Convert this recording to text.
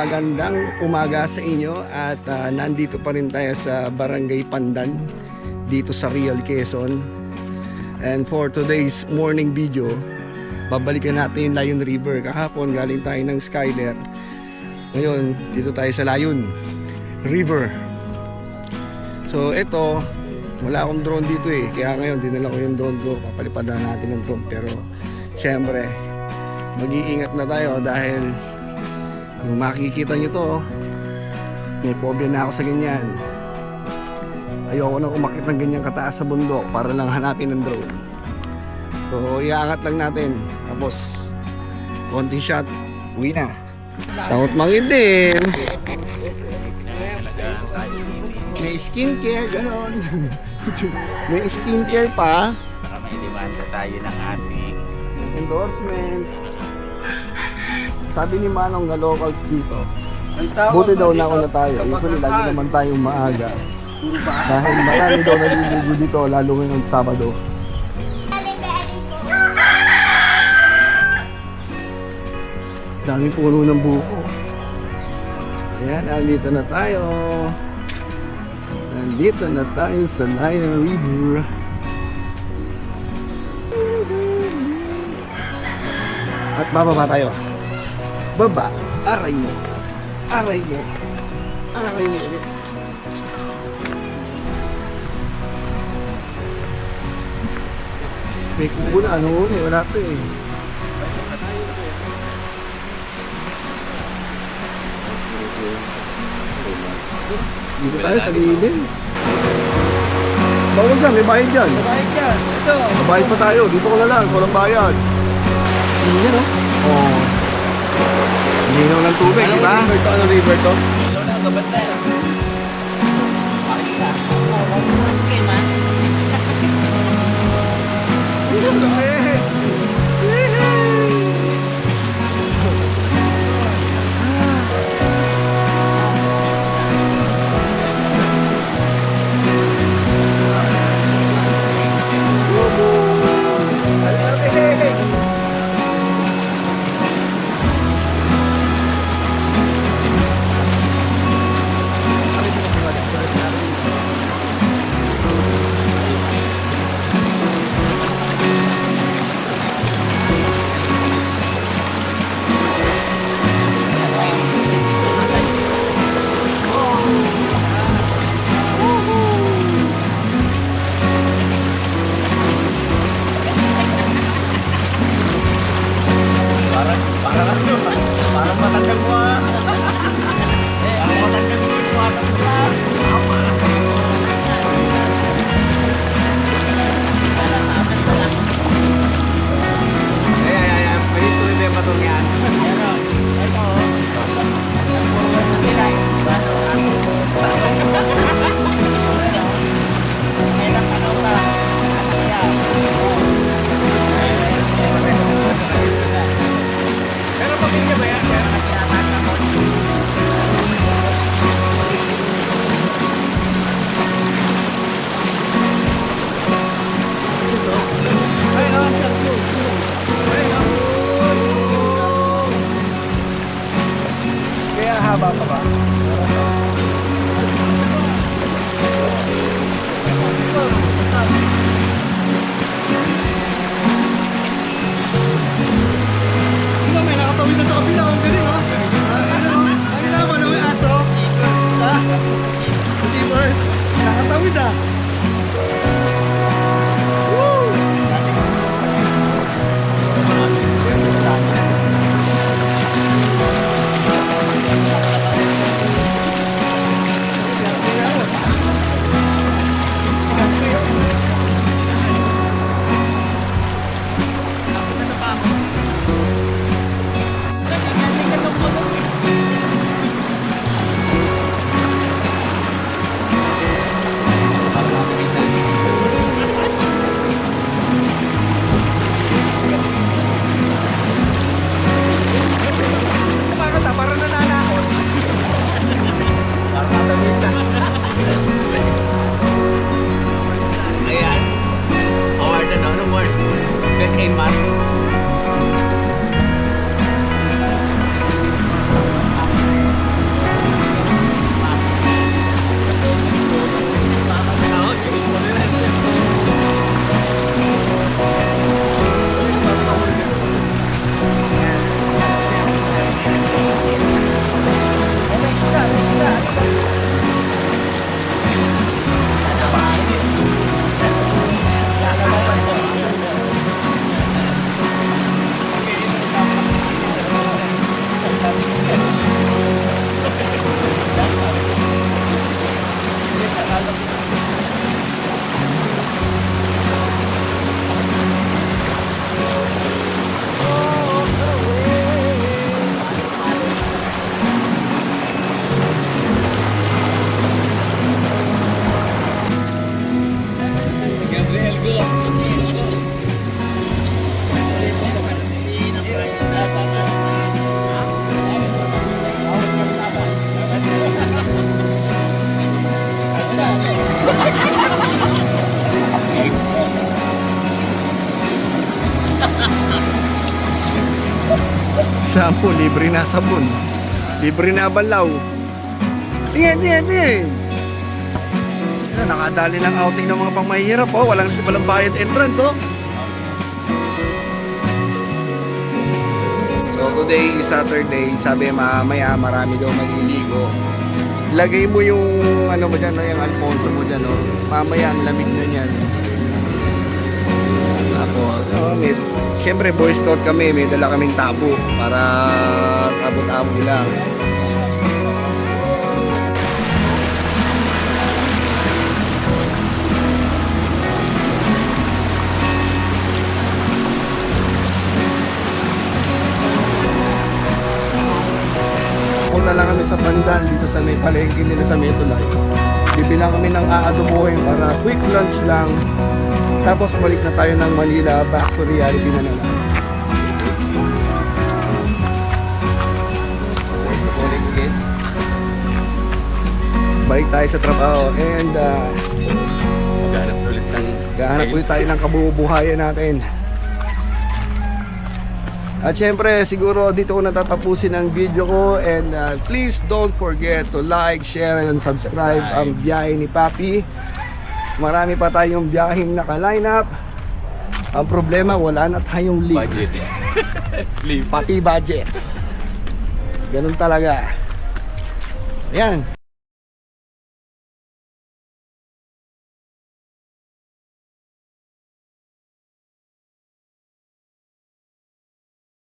magandang umaga sa inyo at nandito pa rin tayo sa Barangay Pandan dito sa Real Quezon. And for today's morning video, babalikan natin yung Layon River. Kahapon galing tayo ng Skyler. Ngayon dito tayo sa Layon River. So ito, wala akong drone dito kaya ngayon dinala ko yung drone ko. Papalipad na natin ng drone, pero syempre mag-iingat na tayo dahil kung makikita nyo to, may phobia na ako sa ganyan. Ayoko nang umakit ng ganyang kataas sa bundok para lang hanapin ng drone. So iaangat lang natin, tapos konting shot, uwi na. Takot mangidim. May skincare, ganon. May skincare pa. Para may demanda tayo ng ating endorsement. Sabi ni Manong na locals dito, buti daw na una tayo. Usually lagi naman tayong maaga dahil marami daw naliligo dito, lalo ngayong Sabado. Daming puno ng buko. Ayan, nandito na tayo. Nandito na tayo sa Layon River. At bababa tayo. Baba, aray mo. Aray mo. Aray mo. May kubo na, ano ulit, wala pa Dito tayo sa gilid. Bawal dyan, may bayad dyan. May bayad dyan, ito. Mabayad pa tayo, dito ko na lang, walang bayad. Ano yan Oo. Linaw ng tubig, di ba? Anong river to? Linaw ng kabantay. Pakita. Okay, man. Parang matandang mo Parang matandang mo Pwede tuloy ba yung batong yan? Pero pamilya ba yan? Kaya haba pa ba? May nakatawid na sa kabila. Ang galing Ang naman na may aso. Ha? Steamer. Nakatawid Woo! shampoo, libre na sabon, libre na balaw. Tingin. Yan, nakadali ng outing ng mga pamahihirap, oh. Walang bayad entrance, oh. So today is Saturday, sabi mamaya marami daw maliligo. Lagay mo yung ano mo dyan, yung Alfonso mo dyan, oh. Mamaya ang lamig na yan. Tapos, siyempre Boy Scout kami, may dala kaming tabo para abot-abot lang. Punta lang kami sa Pandan dito sa may palengke nila sa Metolay. Bibilang kami ng aadobohin para quick lunch lang. Tapos balik na tayo ng Manila, back to reality na naman. Balik tayo sa trabaho and gahanap ulit tayo ng kabubuhayan natin. At syempre, siguro dito ko natatapusin ang video ko and please don't forget to like, share, and subscribe ang biyahe ni Papi. Marami pa tayong biyaheng naka-line up. Ang problema, wala na tayong leave. Budget. Leave. Pati budget. Ganun talaga. Ayan.